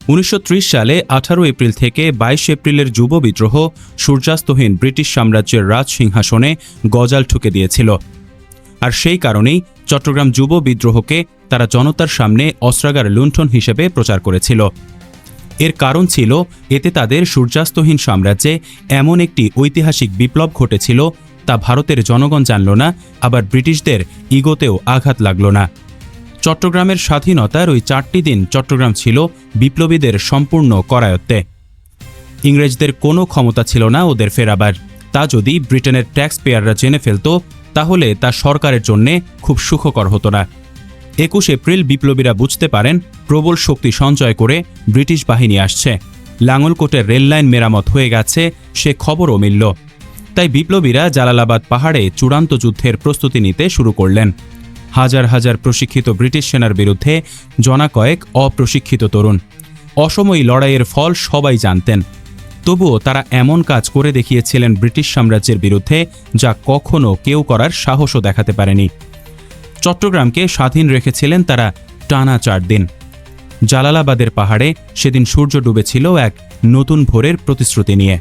1930 সালে 18 এপ্রিল থেকে 22 এপ্রিলের যুব বিদ্রোহ সূর্যাস্তহীন ব্রিটিশ সাম্রাজ্যের রাজ সিংহাসনে গজাল ঠুকে দিয়েছিল। আর সেই কারণেই চট্টগ্রাম যুব বিদ্রোহকে তারা জনতার সামনে অস্ত্রাগার লুণ্ঠন হিসেবে প্রচার করেছিল। এর কারণ ছিল এতে তাদের সূর্যাস্তহীন সাম্রাজ্যে এমন একটি ঐতিহাসিক বিপ্লব ঘটেছিল তা ভারতের জনগণ জানল না, আবার ব্রিটিশদের ইগোতেও আঘাত লাগল না। চট্টগ্রামের স্বাধীনতার ওই 4টি দিন চট্টগ্রাম ছিল বিপ্লবীদের সম্পূর্ণ করায়ত্তে। ইংরেজদের কোনো ক্ষমতা ছিল না ওদের ফেরাবার। তা যদি ব্রিটেনের ট্যাক্স পেয়াররা জেনে ফেলত তাহলে তা সরকারের জন্যে খুব সুখকর হতো না। 21 এপ্রিল বিপ্লবীরা বুঝতে পারেন প্রবল শক্তি সঞ্চয় করে ব্রিটিশ বাহিনী আসছে, লাঙ্গলকোটের রেললাইন মেরামত হয়ে গেছে সে খবরও মিলল। তাই বিপ্লবীরা জালালাবাদ পাহাড়ে চূড়ান্ত যুদ্ধের প্রস্তুতি নিতে শুরু করলেন। হাজার হাজার প্রশিক্ষিত ব্রিটিশ সেনার বিরুদ্ধে জনা কয়েক অপ্রশিক্ষিত তরুণ। অসময়ী লড়াইয়ের ফল সবাই জানতেন, তবুও তারা এমন কাজ করে দেখিয়েছিলেন ব্রিটিশ সাম্রাজ্যের বিরুদ্ধে যা কখনো কেউ করার সাহসও দেখাতে পারেনি। চট্টগ্রামকে স্বাধীন রেখেছিলেন তারা টানা 4 দিন। জালালাবাদের পাহাড়ে সেদিন সূর্য ডুবেছিল এক নতুন ভোরের প্রতিশ্রুতি নিয়ে।